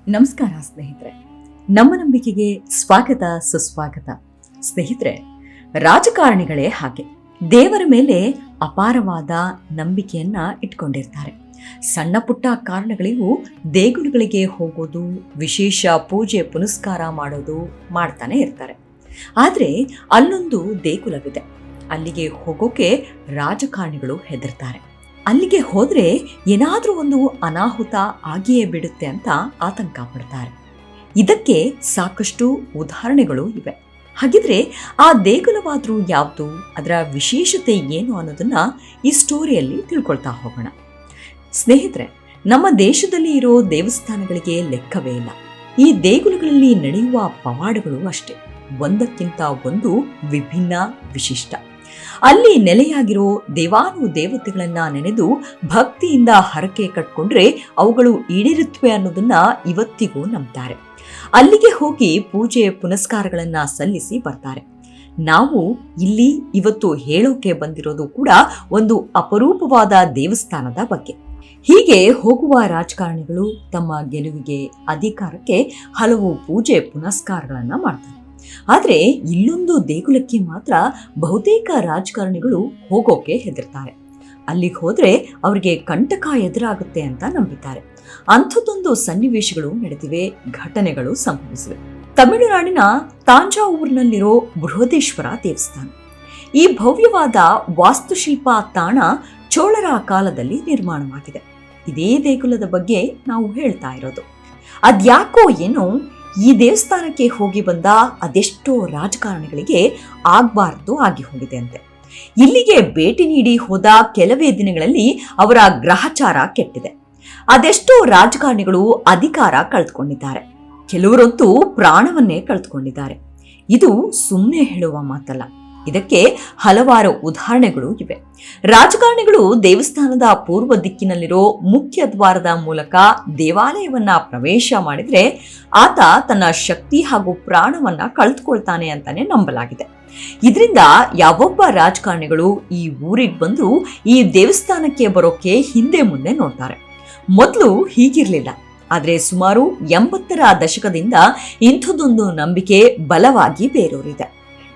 ನಮಸ್ಕಾರ ಸ್ನೇಹಿತರೆ, ನಮ್ಮ ನಂಬಿಕೆಗೆ ಸ್ವಾಗತ ಸುಸ್ವಾಗತ. ಸ್ನೇಹಿತರೆ, ರಾಜಕಾರಣಿಗಳೇ ಹಾಗೆ ದೇವರ ಮೇಲೆ ಅಪಾರವಾದ ನಂಬಿಕೆಯನ್ನ ಇಟ್ಕೊಂಡಿರ್ತಾರೆ. ಸಣ್ಣ ಪುಟ್ಟ ಕಾರಣಗಳಿಗೂ ದೇಗುಲಗಳಿಗೆ ಹೋಗೋದು, ವಿಶೇಷ ಪೂಜೆ ಪುನಸ್ಕಾರ ಮಾಡೋದು ಮಾಡ್ತಾನೆ ಇರ್ತಾರೆ. ಆದರೆ ಅಲ್ಲೊಂದು ದೇಗುಲವಿದೆ, ಅಲ್ಲಿಗೆ ಹೋಗೋಕೆ ರಾಜಕಾರಣಿಗಳು ಹೆದರ್ತಾರೆ. ಅಲ್ಲಿಗೆ ಹೋದ್ರೆ ಏನಾದ್ರೂ ಒಂದು ಅನಾಹುತ ಆಗಿಯೇ ಬಿಡುತ್ತೆ ಅಂತ ಆತಂಕ ಪಡ್ತಾರೆ. ಇದಕ್ಕೆ ಸಾಕಷ್ಟು ಉದಾಹರಣೆಗಳು ಇವೆ. ಹಾಗಿದ್ರೆ ಆ ದೇಗುಲವಾದ್ರೂ ಯಾವುದು, ಅದರ ವಿಶೇಷತೆ ಏನು ಅನ್ನೋದನ್ನ ಈ ಸ್ಟೋರಿಯಲ್ಲಿ ತಿಳ್ಕೊಳ್ತಾ ಹೋಗೋಣ. ಸ್ನೇಹಿತರೆ, ನಮ್ಮ ದೇಶದಲ್ಲಿ ಇರೋ ದೇವಸ್ಥಾನಗಳಿಗೆ ಲೆಕ್ಕವೇ ಇಲ್ಲ. ಈ ದೇಗುಲಗಳಲ್ಲಿ ನಡೆಯುವ ಪವಾಡಗಳು ಅಷ್ಟೇ, ಒಂದಕ್ಕಿಂತ ಒಂದು ವಿಭಿನ್ನ, ವಿಶಿಷ್ಟ. ಅಲ್ಲಿ ನೆಲೆಯಾಗಿರೋ ದೇವಾನು ದೇವತೆಗಳನ್ನ ನೆನೆದು ಭಕ್ತಿಯಿಂದ ಹರಕೆ ಕಟ್ಕೊಂಡ್ರೆ ಅವುಗಳು ಈಡೇರುತ್ತವೆ ಅನ್ನೋದನ್ನ ಇವತ್ತಿಗೂ ನಂಬ್ತಾರೆ. ಅಲ್ಲಿಗೆ ಹೋಗಿ ಪೂಜೆ ಪುನಸ್ಕಾರಗಳನ್ನ ಸಲ್ಲಿಸಿ ಬರ್ತಾರೆ. ನಾವು ಇಲ್ಲಿ ಇವತ್ತು ಹೇಳೋಕೆ ಬಂದಿರೋದು ಕೂಡ ಒಂದು ಅಪರೂಪವಾದ ದೇವಸ್ಥಾನದ ಬಗ್ಗೆ. ಹೀಗೆ ಹೋಗುವ ರಾಜಕಾರಣಿಗಳು ತಮ್ಮ ಗೆಲುವಿಗೆ, ಅಧಿಕಾರಕ್ಕೆ ಹಲವು ಪೂಜೆ ಪುನಸ್ಕಾರಗಳನ್ನ ಮಾಡ್ತಾರೆ. ಆದ್ರೆ ಇಲ್ಲೊಂದು ದೇಗುಲಕ್ಕೆ ಮಾತ್ರ ಬಹುತೇಕ ರಾಜಕಾರಣಿಗಳು ಹೋಗೋಕೆ ಹೆದರ್ತಾರೆ. ಅಲ್ಲಿಗೆ ಹೋದ್ರೆ ಅವರಿಗೆ ಕಂಟಕ ಎದುರಾಗುತ್ತೆ ಅಂತ ನಂಬಿದ್ದಾರೆ. ಅಂಥದ್ದೊಂದು ಸನ್ನಿವೇಶಗಳು ನಡೆದಿವೆ, ಘಟನೆಗಳು ಸಂಭವಿಸಿವೆ. ತಮಿಳುನಾಡಿನ ತಾಂಜಾವೂರಿನಲ್ಲಿರೋ ಬೃಹದೇಶ್ವರ ದೇವಸ್ಥಾನ. ಈ ಭವ್ಯವಾದ ವಾಸ್ತುಶಿಲ್ಪ ತಾಣ ಚೋಳರ ಕಾಲದಲ್ಲಿ ನಿರ್ಮಾಣವಾಗಿದೆ. ಇದೇ ದೇಗುಲದ ಬಗ್ಗೆ ನಾವು ಹೇಳ್ತಾ ಇರೋದು. ಅದ್ಯಾಕೋ ಏನೋ ಈ ದೇವಸ್ಥಾನಕ್ಕೆ ಹೋಗಿ ಬಂದ ಅದೆಷ್ಟೋ ರಾಜಕಾರಣಿಗಳಿಗೆ ಆಗ್ಬಾರ್ದು ಆಗಿ ಹೋಗಿದೆ ಅಂತೆ. ಇಲ್ಲಿಗೆ ಭೇಟಿ ನೀಡಿ ಹೋದ ಕೆಲವೇ ದಿನಗಳಲ್ಲಿ ಅವರ ಗ್ರಹಚಾರ ಕೆಟ್ಟಿದೆ. ಅದೆಷ್ಟೋ ರಾಜಕಾರಣಿಗಳು ಅಧಿಕಾರ ಕಳೆದುಕೊಂಡಿದ್ದಾರೆ, ಕೆಲವರಂತೂ ಪ್ರಾಣವನ್ನೇ ಕಳೆದುಕೊಂಡಿದ್ದಾರೆ. ಇದು ಸುಮ್ಮನೆ ಹೇಳುವ ಮಾತಲ್ಲ, ಇದಕ್ಕೆ ಹಲವಾರು ಉದಾಹರಣೆಗಳು ಇವೆ. ರಾಜಕಾರಣಿಗಳು ದೇವಸ್ಥಾನದ ಪೂರ್ವ ದಿಕ್ಕಿನಲ್ಲಿರೋ ಮುಖ್ಯ ದ್ವಾರದ ಮೂಲಕ ದೇವಾಲಯವನ್ನ ಪ್ರವೇಶ ಮಾಡಿದ್ರೆ ಆತ ತನ್ನ ಶಕ್ತಿ ಹಾಗೂ ಪ್ರಾಣವನ್ನ ಕಳೆದುಕೊಳ್ತಾನೆ ಅಂತಾನೆ ನಂಬಲಾಗಿದೆ. ಇದರಿಂದ ಯಾವೊಬ್ಬ ರಾಜಕಾರಣಿಗಳು ಈ ಊರಿಗೆ ಬಂದ್ರು ಈ ದೇವಸ್ಥಾನಕ್ಕೆ ಬರೋಕೆ ಹಿಂದೆ ಮುಂದೆ ನೋಡ್ತಾರೆ. ಮೊದಲು ಹೀಗಿರ್ಲಿಲ್ಲ, ಆದ್ರೆ ಸುಮಾರು 80ರ ದಶಕದಿಂದ ಇಂಥದ್ದೊಂದು ನಂಬಿಕೆ ಬಲವಾಗಿ ಬೇರೂರಿದೆ.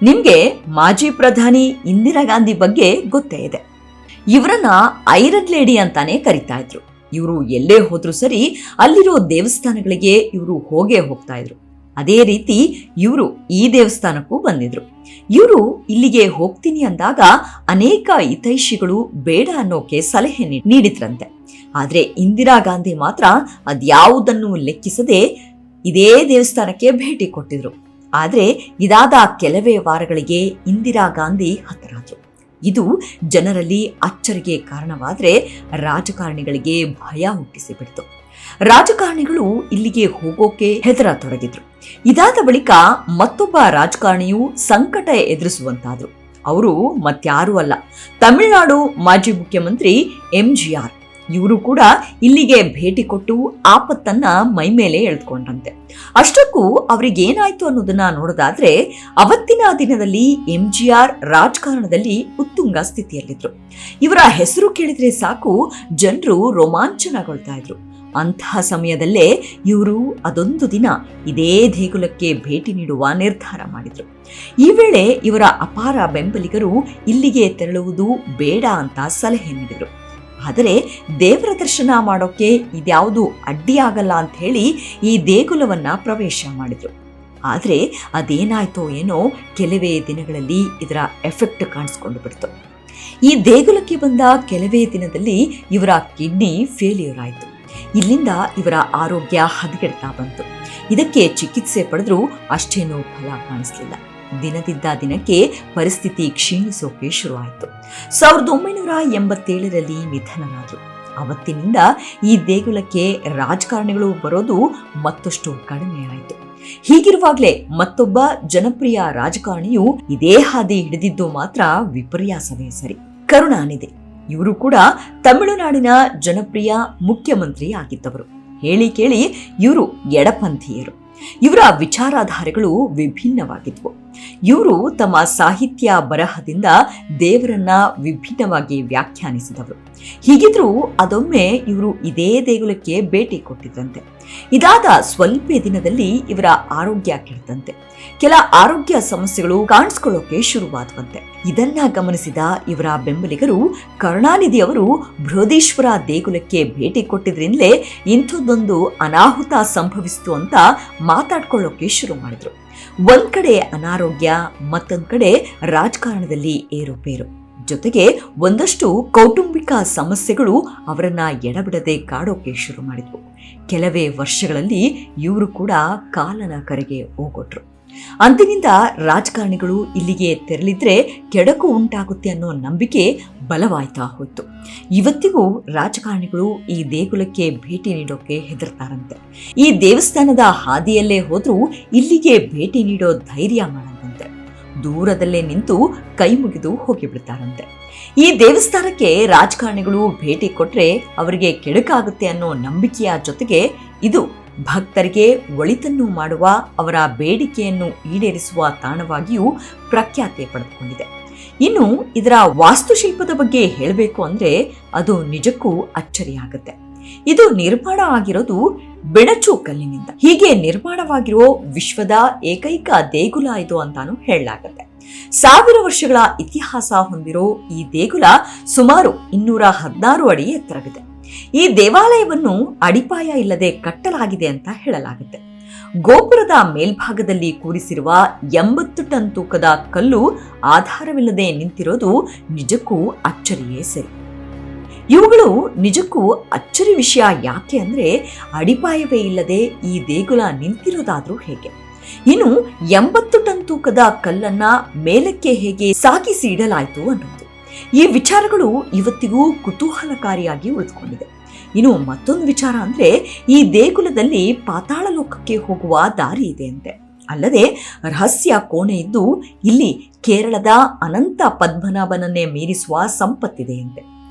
ನಿಮ್ಗೆ ಮಾಜಿ ಪ್ರಧಾನಿ ಇಂದಿರಾ ಗಾಂಧಿ ಬಗ್ಗೆ ಗೊತ್ತೇ ಇದೆ. ಇವರನ್ನ ಐರನ್ ಲೇಡಿ ಅಂತಾನೆ ಕರಿತಾ ಇದ್ರು. ಇವರು ಎಲ್ಲೇ ಹೋದ್ರು ಸರಿ ಅಲ್ಲಿರೋ ದೇವಸ್ಥಾನಗಳಿಗೆ ಇವರು ಹೋಗೇ ಹೋಗ್ತಾ ಇದ್ರು. ಅದೇ ರೀತಿ ಇವರು ಈ ದೇವಸ್ಥಾನಕ್ಕೂ ಬಂದಿದ್ರು. ಇವರು ಇಲ್ಲಿಗೆ ಹೋಗ್ತೀನಿ ಅಂದಾಗ ಅನೇಕ ಹಿತೈಷಿಗಳು ಬೇಡ ಅನ್ನೋಕೆ ಸಲಹೆ ನೀಡಿದ್ರಂತೆ. ಆದ್ರೆ ಇಂದಿರಾ ಗಾಂಧಿ ಮಾತ್ರ ಅದ್ಯಾವುದನ್ನು ಲೆಕ್ಕಿಸದೆ ಇದೇ ದೇವಸ್ಥಾನಕ್ಕೆ ಭೇಟಿ ಕೊಟ್ಟಿದ್ರು. ಆದ್ರೆ ಇದಾದ ಕೆಲವೇ ವಾರಗಳಿಗೆ ಇಂದಿರಾ ಗಾಂಧಿ ಹತರಾದ್ರು. ಇದು ಜನರಲ್ಲಿ ಅಚ್ಚರಿಗೆ ಕಾರಣವಾದ್ರೆ ರಾಜಕಾರಣಿಗಳಿಗೆ ಭಯ ಹುಟ್ಟಿಸಿಬಿಡ್ತು. ರಾಜಕಾರಣಿಗಳು ಇಲ್ಲಿಗೆ ಹೋಗೋಕೆ ಹೆದರತೊಡಗಿದ್ರು. ಇದಾದ ಬಳಿಕ ಮತ್ತೊಬ್ಬ ರಾಜಕಾರಣಿಯು ಸಂಕಟ ಎದುರಿಸುವಂತಾದ್ರು. ಅವರು ಮತ್ಯಾರೂ ಅಲ್ಲ, ತಮಿಳುನಾಡು ಮಾಜಿ ಮುಖ್ಯಮಂತ್ರಿ MGR. ಇವರು ಕೂಡ ಇಲ್ಲಿಗೆ ಭೇಟಿ ಕೊಟ್ಟು ಆಪತ್ತನ್ನ ಮೈಮೇಲೆ ಎಳೆದುಕೊಂಡ್ರಂತೆ. ಅಷ್ಟಕ್ಕೂ ಅವ್ರಿಗೇನಾಯ್ತು ಅನ್ನೋದನ್ನ ನೋಡೋದಾದ್ರೆ, ಅವತ್ತಿನ ದಿನದಲ್ಲಿ MGR ರಾಜಕಾರಣದಲ್ಲಿ ಉತ್ತುಂಗ ಸ್ಥಿತಿಯಲ್ಲಿದ್ರು. ಇವರ ಹೆಸರು ಕೇಳಿದ್ರೆ ಸಾಕು ಜನರು ರೋಮಾಂಚನಗೊಳ್ತಾ ಇದ್ರು. ಅಂತಹ ಸಮಯದಲ್ಲೇ ಇವರು ಅದೊಂದು ದಿನ ಇದೇ ದೇಗುಲಕ್ಕೆ ಭೇಟಿ ನೀಡುವ ನಿರ್ಧಾರ ಮಾಡಿದ್ರು. ಈ ವೇಳೆ ಇವರ ಅಪಾರ ಬೆಂಬಲಿಗರು ಇಲ್ಲಿಗೆ ತೆರಳುವುದು ಬೇಡ ಅಂತ ಸಲಹೆ ನೀಡಿದ್ರು. ಆದರೆ ದೇವರ ದರ್ಶನ ಮಾಡೋಕೆ ಇದ್ಯಾವುದು ಅಡ್ಡಿಯಾಗಲ್ಲ ಅಂತ ಹೇಳಿ ಈ ದೇಗುಲವನ್ನ ಪ್ರವೇಶ ಮಾಡಿದ್ರು. ಆದ್ರೆ ಅದೇನಾಯ್ತೋ ಏನೋ ಕೆಲವೇ ದಿನಗಳಲ್ಲಿ ಇದರ ಎಫೆಕ್ಟ್ ಕಾಣಿಸ್ಕೊಂಡು ಬಿಡ್ತು. ಈ ದೇಗುಲಕ್ಕೆ ಬಂದ ಕೆಲವೇ ದಿನದಲ್ಲಿ ಇವರ ಕಿಡ್ನಿ ಫೇಲ್ಯೂರ್ ಆಯಿತು. ಇಲ್ಲಿಂದ ಇವರ ಆರೋಗ್ಯ ಹದಗೆಡ್ತಾ ಬಂತು. ಇದಕ್ಕೆ ಚಿಕಿತ್ಸೆ ಪಡೆದ್ರೂ ಅಷ್ಟೇನೂ ಫಲ ಕಾಣಿಸ್ಲಿಲ್ಲ. ದಿನದಿಂದ ದಿನಕ್ಕೆ ಪರಿಸ್ಥಿತಿ ಕ್ಷೀಣಿಸೋಕೆ ಶುರುವಾಯಿತು. 1987ರಲ್ಲಿ ನಿಧನರಾದರು. ಅವತ್ತಿನಿಂದ ಈ ದೇಗುಲಕ್ಕೆ ರಾಜಕಾರಣಿಗಳು ಬರೋದು ಮತ್ತಷ್ಟು ಕಡಿಮೆ ಆಯಿತು. ಹೀಗಿರುವಾಗಲೇ ಮತ್ತೊಬ್ಬ ಜನಪ್ರಿಯ ರಾಜಕಾರಣಿಯು ಇದೇ ಹಾದಿ ಹಿಡಿದಿದ್ದು ಮಾತ್ರ ವಿಪರ್ಯಾಸವೇ ಸರಿ. ಕರುಣಾನಿಧಿ. ಇವರು ಕೂಡ ತಮಿಳುನಾಡಿನ ಜನಪ್ರಿಯ ಮುಖ್ಯಮಂತ್ರಿ ಆಗಿದ್ದವರು. ಹೇಳಿ ಕೇಳಿ ಇವರು ಎಡಪಂಥೀಯರು. ಇವರ ವಿಚಾರಧಾರೆಗಳು ವಿಭಿನ್ನವಾಗಿದ್ವು. ಇವರು ತಮ್ಮ ಸಾಹಿತ್ಯ ಬರಹದಿಂದ ದೇವರನ್ನ ವಿಭಿನ್ನವಾಗಿ ವ್ಯಾಖ್ಯಾನಿಸಿದವರು. ಹೀಗಿದ್ರೂ ಅದೊಮ್ಮೆ ಇವರು ಇದೇ ದೇಗುಲಕ್ಕೆ ಭೇಟಿ ಕೊಟ್ಟಿದ್ರಂತೆ. ಇದಾದ ಸ್ವಲ್ಪ ದಿನದಲ್ಲಿ ಇವರ ಆರೋಗ್ಯ ಕೆಟ್ಟಂತೆ. ಕೆಲ ಆರೋಗ್ಯ ಸಮಸ್ಯೆಗಳು ಕಾಣಿಸ್ಕೊಳ್ಳೋಕೆ ಶುರುವಾದವಂತೆ. ಇದನ್ನ ಗಮನಿಸಿದ ಇವರ ಬೆಂಬಲಿಗರು ಕರುಣಾನಿಧಿ ಅವರು ಬೃಹದೀಶ್ವರ ದೇಗುಲಕ್ಕೆ ಭೇಟಿ ಕೊಟ್ಟಿದ್ರಿಂದಲೇ ಇಂಥದ್ದೊಂದು ಅನಾಹುತ ಸಂಭವಿಸಿತು ಅಂತ ಮಾತಾಡ್ಕೊಳ್ಳೋಕೆ ಶುರು ಮಾಡಿದ್ರು. ಒಂದ್ ಕಡೆ ಅನಾರೋಗ್ಯ, ಮತ್ತೊಂದ್ ಕಡೆ ರಾಜಕಾರಣದಲ್ಲಿ ಏರುಪೇರು, ಜೊತೆಗೆ ಒಂದಷ್ಟು ಕೌಟುಂಬಿಕ ಸಮಸ್ಯೆಗಳು ಅವರನ್ನ ಎಡಬಿಡದೆ ಕಾಡೋಕೆ ಶುರು ಮಾಡಿದ್ವು. ಕೆಲವೇ ವರ್ಷಗಳಲ್ಲಿ ಇವರು ಕೂಡ ಕಾಲನ ಕರೆಗೆ ಹೋಗೊಟ್ರು. ಅಂದಿನಿಂದ ರಾಜಕಾರಣಿಗಳು ಇಲ್ಲಿಗೆ ತೆರಳಿದ್ರೆ ಕೆಡಕು ಉಂಟಾಗುತ್ತೆ ಅನ್ನೋ ನಂಬಿಕೆ ಬಲವಾಯ್ತಾ ಹೋಯ್ತು. ಇವತ್ತಿಗೂ ರಾಜಕಾರಣಿಗಳು ಈ ದೇಗುಲಕ್ಕೆ ಭೇಟಿ ನೀಡೋಕೆ ಹೆದರ್ತಾರಂತೆ. ಈ ದೇವಸ್ಥಾನದ ಹಾದಿಯಲ್ಲೇ ಹೋದ್ರೂ ಇಲ್ಲಿಗೆ ಭೇಟಿ ನೀಡೋ ಧೈರ್ಯ ಮಾಡದಂತೆ. ದೂರದಲ್ಲೇ ನಿಂತು ಕೈ ಮುಗಿದು ಹೋಗಿಬಿಡ್ತಾರಂತೆ. ಈ ದೇವಸ್ಥಾನಕ್ಕೆ ರಾಜಕಾರಣಿಗಳು ಭೇಟಿ ಕೊಟ್ರೆ ಅವರಿಗೆ ಕೆಡುಕಾಗುತ್ತೆ ಅನ್ನೋ ನಂಬಿಕೆಯ ಜೊತೆಗೆ ಇದು ಭಕ್ತರಿಗೆ ಒಳಿತನ್ನು ಮಾಡುವ, ಅವರ ಬೇಡಿಕೆಯನ್ನು ಈಡೇರಿಸುವ ತಾಣವಾಗಿಯೂ ಪ್ರಖ್ಯಾತಿ ಪಡೆದುಕೊಂಡಿದೆ. ಇನ್ನು ಇದರ ವಾಸ್ತುಶಿಲ್ಪದ ಬಗ್ಗೆ ಹೇಳಬೇಕು ಅಂದ್ರೆ ಅದು ನಿಜಕ್ಕೂ ಅಚ್ಚರಿಯಾಗುತ್ತೆ. ಇದು ನಿರ್ಮಾಣ ಆಗಿರೋದು ಬೆಣಚು ಕಲ್ಲಿನಿಂದ. ಹೀಗೆ ನಿರ್ಮಾಣವಾಗಿರೋ ವಿಶ್ವದ ಏಕೈಕ ದೇಗುಲ ಇದು ಅಂತಾನು ಹೇಳಲಾಗುತ್ತೆ. 1000 ವರ್ಷಗಳ ಇತಿಹಾಸ ಹೊಂದಿರೋ ಈ ದೇಗುಲ ಸುಮಾರು 216 ಅಡಿ ಎತ್ತರವಿದೆ. ಈ ದೇವಾಲಯವನ್ನು ಅಡಿಪಾಯ ಇಲ್ಲದೆ ಕಟ್ಟಲಾಗಿದೆ ಅಂತ ಹೇಳಲಾಗುತ್ತೆ. ಗೋಪುರದ ಮೇಲ್ಭಾಗದಲ್ಲಿ ಕೂರಿಸಿರುವ 80 ಟನ್ ತೂಕದ ಕಲ್ಲು ಆಧಾರವಿಲ್ಲದೆ ನಿಂತಿರೋದು ನಿಜಕ್ಕೂ ಅಚ್ಚರಿಯೇ ಸರಿ. ಇವುಗಳು ನಿಜಕ್ಕೂ ಅಚ್ಚರಿ ವಿಷಯ. ಯಾಕೆ ಅಂದ್ರೆ ಅಡಿಪಾಯವೇ ಇಲ್ಲದೆ ಈ ದೇಗುಲ ನಿಂತಿರೋದಾದ್ರೂ ಹೇಗೆ? ಇನ್ನು 80 ಟನ್ ತೂಕದ ಕಲ್ಲನ್ನ ಮೇಲಕ್ಕೆ ಹೇಗೆ ಸಾಗಿಸಿ ಇಡಲಾಯಿತು ಅನ್ನೋದು ಈ ವಿಚಾರಗಳು ಇವತ್ತಿಗೂ ಕುತೂಹಲಕಾರಿಯಾಗಿ ಉಳಿದುಕೊಂಡಿದೆ. ಇನ್ನು ಮತ್ತೊಂದು ವಿಚಾರ ಅಂದ್ರೆ ಈ ದೇಗುಲದಲ್ಲಿ ಪಾತಾಳ ಲೋಕಕ್ಕೆ ಹೋಗುವ ದಾರಿ ಇದೆ ಅಂತೆ. ಅಲ್ಲದೆ ರಹಸ್ಯ ಕೋಣೆ ಇದ್ದು ಇಲ್ಲಿ ಕೇರಳದ ಅನಂತ ಪದ್ಮನಾಭನನ್ನೇ ಮೀರಿಸುವ ಸಂಪತ್ತಿದೆಯಂತೆ.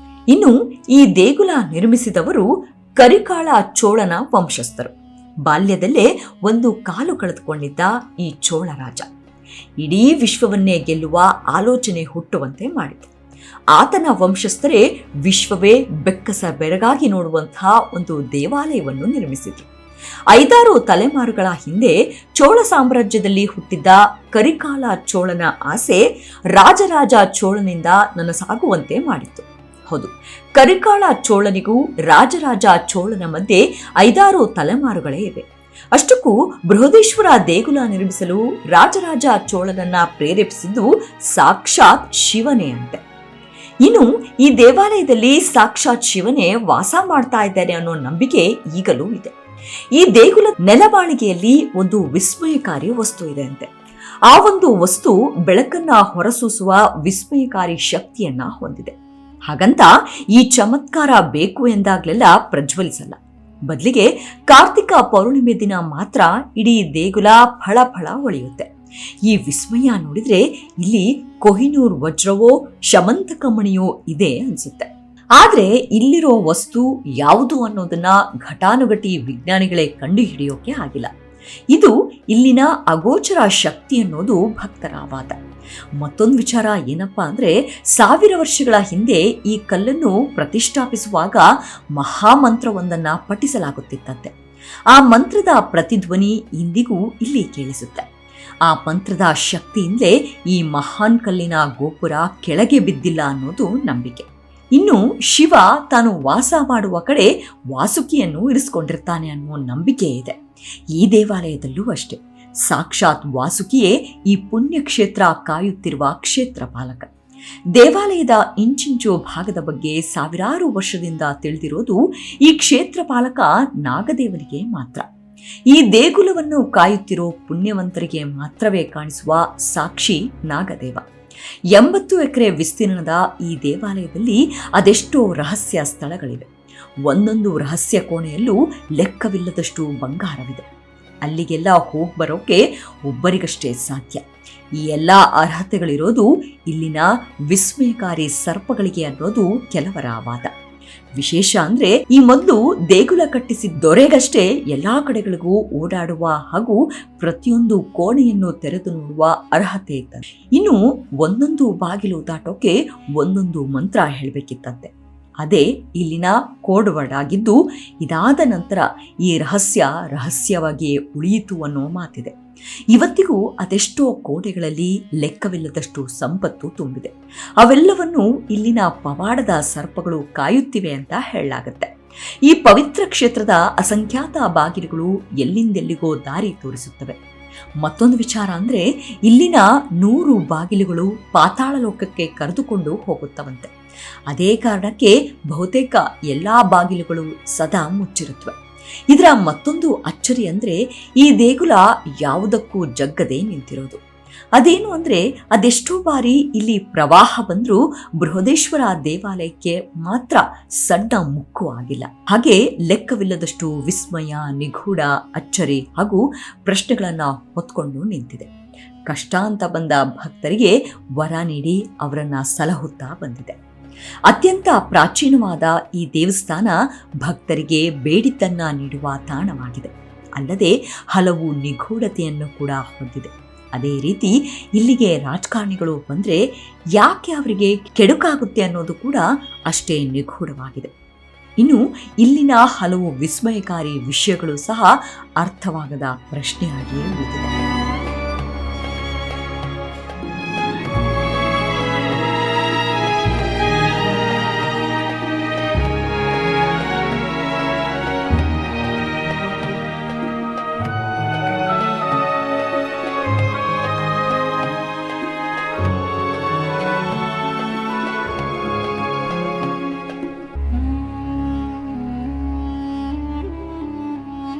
ಇನ್ನು ಈ ದೇಗುಲ ನಿರ್ಮಿಸಿದವರು ಕರಿಕಾಳ ಚೋಳನ ವಂಶಸ್ಥರು. ಬಾಲ್ಯದಲ್ಲೇ ಒಂದು ಕಾಲು ಕಳೆದುಕೊಂಡಿದ್ದ ಈ ಚೋಳ ರಾಜ ಇಡೀ ವಿಶ್ವವನ್ನೇ ಗೆಲ್ಲುವ ಆಲೋಚನೆ ಹುಟ್ಟುವಂತೆ ಮಾಡಿತು. ಆತನ ವಂಶಸ್ಥರೇ ವಿಶ್ವವೇ ಬೆಕ್ಕಸ ಬೆರಗಾಗಿ ನೋಡುವಂತಹ ಒಂದು ದೇವಾಲಯವನ್ನು ನಿರ್ಮಿಸಿದ್ರು. 5-6 ತಲೆಮಾರುಗಳ ಹಿಂದೆ ಚೋಳ ಸಾಮ್ರಾಜ್ಯದಲ್ಲಿ ಹುಟ್ಟಿದ್ದ ಕರಿಕಾಲ ಚೋಳನ ಆಸೆ ರಾಜರಾಜ ಚೋಳನಿಂದ ನನಸಾಗುವಂತೆ ಮಾಡಿತ್ತು. ಹೌದು, ಕರಿಕಾಳ ಚೋಳನಿಗೂ ರಾಜರಾಜ ಚೋಳನ ಮಧ್ಯೆ 5-6 ತಲೆಮಾರುಗಳೇ ಇವೆ. ಅಷ್ಟಕ್ಕೂ ಬೃಹದೀಶ್ವರ ದೇಗುಲ ನಿರ್ಮಿಸಲು ರಾಜರಾಜ ಚೋಳನನ್ನ ಪ್ರೇರೇಪಿಸಿದ್ದು ಸಾಕ್ಷಾತ್ ಶಿವನೇ ಅಂತೆ. ಇನ್ನು ಈ ದೇವಾಲಯದಲ್ಲಿ ಸಾಕ್ಷಾತ್ ಶಿವನೇ ವಾಸ ಮಾಡ್ತಾ ಇದ್ದಾರೆ ಅನ್ನೋ ನಂಬಿಕೆ ಈಗಲೂ ಇದೆ. ಈ ದೇಗುಲ ನೆಲಮಾಳಿಗೆಯಲ್ಲಿ ಒಂದು ವಿಸ್ಮಯಕಾರಿ ವಸ್ತು ಇದೆ ಅಂತೆ. ಆ ಒಂದು ವಸ್ತು ಬೆಳಕನ್ನ ಹೊರಸೂಸುವ ವಿಸ್ಮಯಕಾರಿ ಶಕ್ತಿಯನ್ನ ಹೊಂದಿದೆ. ಹಾಗಂತ ಈ ಚಮತ್ಕಾರ ಬೇಕು ಎಂದಾಗ್ಲೆಲ್ಲ ಪ್ರಜ್ವಲಿಸಲ್ಲ. ಬದಲಿಗೆ ಕಾರ್ತಿಕ ಪೌರ್ಣಿಮೆ ದಿನ ಮಾತ್ರ ಇಡೀ ದೇಗುಲ ಫಳ ಫಳ ಹೊಳೆಯುತ್ತೆ. ಈ ವಿಸ್ಮಯ ನೋಡಿದ್ರೆ ಇಲ್ಲಿ ಕೊಹಿನೂರ್ ವಜ್ರವೋ ಶಮಂತಕ ಮಣಿಯೋ ಇದೆ ಅನ್ಸುತ್ತೆ. ಆದ್ರೆ ಇಲ್ಲಿರೋ ವಸ್ತು ಯಾವುದು ಅನ್ನೋದನ್ನ ಘಟಾನುಘಟಿ ವಿಜ್ಞಾನಿಗಳೇ ಕಂಡು ಹಿಡಿಯೋಕೆ ಆಗಿಲ್ಲ. ಇದು ಇಲ್ಲಿನ ಅಗೋಚರ ಶಕ್ತಿ ಅನ್ನೋದು ಭಕ್ತರ ವಾದ. ಮತ್ತೊಂದು ವಿಚಾರ ಏನಪ್ಪಾ ಅಂದ್ರೆ 1000 ವರ್ಷಗಳ ಹಿಂದೆ ಈ ಕಲ್ಲನ್ನು ಪ್ರತಿಷ್ಠಾಪಿಸುವಾಗ ಮಹಾಮಂತ್ರವೊಂದನ್ನ ಪಠಿಸಲಾಗುತ್ತಿತ್ತಂತೆ. ಆ ಮಂತ್ರದ ಪ್ರತಿಧ್ವನಿ ಇಂದಿಗೂ ಇಲ್ಲಿ ಕೇಳಿಸುತ್ತೆ. ಆ ಮಂತ್ರದ ಶಕ್ತಿಯಿಂದಲೇ ಈ ಮಹಾನ್ ಕಲ್ಲಿನ ಗೋಪುರ ಕೆಳಗೆ ಬಿದ್ದಿಲ್ಲ ಅನ್ನೋದು ನಂಬಿಕೆ. ಇನ್ನು ಶಿವ ತಾನು ವಾಸ ಮಾಡುವ ಕಡೆ ವಾಸುಕಿಯನ್ನು ಇರಿಸಿಕೊಂಡಿರ್ತಾನೆ ಅನ್ನುವ ನಂಬಿಕೆ ಇದೆ. ಈ ದೇವಾಲಯದಲ್ಲೂ ಅಷ್ಟೇ ಸಾಕ್ಷಾತ್ ವಾಸುಕಿಯೇ ಈ ಪುಣ್ಯಕ್ಷೇತ್ರ ಕಾಯುತ್ತಿರುವ ಕ್ಷೇತ್ರ ಪಾಲಕ. ದೇವಾಲಯದ ಇಂಚಿಂಚು ಭಾಗದ ಬಗ್ಗೆ ಸಾವಿರಾರು ವರ್ಷದಿಂದ ತಿಳಿದಿರೋದು ಈ ಕ್ಷೇತ್ರ ಪಾಲಕ ನಾಗದೇವನಿಗೆ ಮಾತ್ರ. ಈ ದೇಗುಲವನ್ನು ಕಾಯುತ್ತಿರೋ ಪುಣ್ಯವಂತರಿಗೆ ಮಾತ್ರವೇ ಕಾಣಿಸುವ ಸಾಕ್ಷಿ ನಾಗದೇವ. 80 ಎಕರೆ ವಿಸ್ತೀರ್ಣದ ಈ ದೇವಾಲಯದಲ್ಲಿ ಅದೆಷ್ಟೋ ರಹಸ್ಯ ಸ್ಥಳಗಳಿವೆ. ಒಂದೊಂದು ರಹಸ್ಯ ಕೋಣೆಯಲ್ಲೂ ಲೆಕ್ಕವಿಲ್ಲದಷ್ಟು ಬಂಗಾರವಿದೆ. ಅಲ್ಲಿಗೆಲ್ಲ ಹೋಗಿ ಬರೋಕೆ ಒಬ್ಬರಿಗಷ್ಟೇ ಸಾಧ್ಯ. ಈ ಎಲ್ಲ ಅರ್ಹತೆಗಳಿರೋದು ಇಲ್ಲಿನ ವಿಸ್ಮಯಕಾರಿ ಸರ್ಪಗಳಿಗೆ ಅನ್ನೋದು ಕೆಲವರ ವಾದ. ವಿಶೇಷ ಅಂದ್ರೆ ಈ ಮೊದಲು ದೇಗುಲ ಕಟ್ಟಿಸಿದ ದೊರೆಗಷ್ಟೇ ಎಲ್ಲಾ ಕಡೆಗಳಿಗೂ ಓಡಾಡುವ ಹಾಗೂ ಪ್ರತಿಯೊಂದು ಕೋಣೆಯನ್ನು ತೆರೆದು ನೋಡುವ ಅರ್ಹತೆ ಇತ್ತು. ಇನ್ನು ಒಂದೊಂದು ಬಾಗಿಲು ದಾಟೋಕೆ ಒಂದೊಂದು ಮಂತ್ರ ಹೇಳಬೇಕಿತ್ತಂತೆ. ಅದೇ ಇಲ್ಲಿನ ಕೋಡ್ ವರ್ಡ್ ಆಗಿದ್ದು, ಇದಾದ ನಂತರ ಈ ರಹಸ್ಯವಾಗಿಯೇ ಉಳಿಯಿತು ಅನ್ನೋ ಮಾತಿದೆ. ಇವತ್ತಿಗೂ ಅದೆಷ್ಟೋ ಕೋಟೆಗಳಲ್ಲಿ ಲೆಕ್ಕವಿಲ್ಲದಷ್ಟು ಸಂಪತ್ತು ತುಂಬಿದೆ. ಅವೆಲ್ಲವನ್ನು ಇಲ್ಲಿನ ಪವಾಡದ ಸರ್ಪಗಳು ಕಾಯುತ್ತಿವೆ ಅಂತ ಹೇಳಲಾಗುತ್ತೆ. ಈ ಪವಿತ್ರ ಕ್ಷೇತ್ರದ ಅಸಂಖ್ಯಾತ ಬಾಗಿಲುಗಳು ಎಲ್ಲಿಂದೆಲ್ಲಿಗೋ ದಾರಿ ತೋರಿಸುತ್ತವೆ. ಮತ್ತೊಂದು ವಿಚಾರ ಅಂದ್ರೆ, ಇಲ್ಲಿನ 100 ಬಾಗಿಲುಗಳು ಪಾತಾಳ ಲೋಕಕ್ಕೆ ಕರೆದುಕೊಂಡು ಹೋಗುತ್ತವಂತೆ. ಅದೇ ಕಾರಣಕ್ಕೆ ಬಹುತೇಕ ಎಲ್ಲಾ ಬಾಗಿಲುಗಳು ಸದಾ ಮುಚ್ಚಿರುತ್ತವೆ. ಇದರ ಮತ್ತೊಂದು ಅಚ್ಚರಿ ಅಂದ್ರೆ, ಈ ದೇಗುಲ ಯಾವುದಕ್ಕೂ ಜಗ್ಗದೆ ನಿಂತಿರೋದು. ಅದೇನು ಅಂದ್ರೆ, ಅದೆಷ್ಟೋ ಬಾರಿ ಇಲ್ಲಿ ಪ್ರವಾಹ ಬಂದ್ರೂ ಬೃಹದೇಶ್ವರ ದೇವಾಲಯಕ್ಕೆ ಮಾತ್ರ ಸಣ್ಣ ಮುಕ್ಕು ಆಗಿಲ್ಲ. ಹಾಗೆ ಲೆಕ್ಕವಿಲ್ಲದಷ್ಟು ವಿಸ್ಮಯ, ನಿಗೂಢ, ಅಚ್ಚರಿ ಹಾಗೂ ಪ್ರಶ್ನೆಗಳನ್ನ ಹೊತ್ಕೊಂಡು ನಿಂತಿದೆ. ಕಷ್ಟ ಅಂತ ಬಂದ ಭಕ್ತರಿಗೆ ವರ ನೀಡಿ ಅವರನ್ನ ಸಲಹುತ್ತಾ ಬಂದಿದೆ. ಅತ್ಯಂತ ಪ್ರಾಚೀನವಾದ ಈ ದೇವಸ್ಥಾನ ಭಕ್ತರಿಗೆ ಬೇಡಿದ್ದನ್ನ ನೀಡುವ ತಾಣವಾಗಿದೆ. ಅಲ್ಲದೆ ಹಲವು ನಿಗೂಢತೆಯನ್ನು ಕೂಡ ಹೊಂದಿದೆ. ಅದೇ ರೀತಿ ಇಲ್ಲಿಗೆ ರಾಜಕಾರಣಿಗಳು ಬಂದ್ರೆ ಯಾಕೆ ಅವರಿಗೆ ಕೆಡುಕಾಗುತ್ತೆ ಅನ್ನೋದು ಕೂಡ ಅಷ್ಟೇ ನಿಗೂಢವಾಗಿದೆ. ಇನ್ನು ಇಲ್ಲಿನ ಹಲವು ವಿಸ್ಮಯಕಾರಿ ವಿಷಯಗಳು ಸಹ ಅರ್ಥವಾಗದ ಪ್ರಶ್ನೆಯಾಗಿಯೇ ಉಳಿದಿದೆ.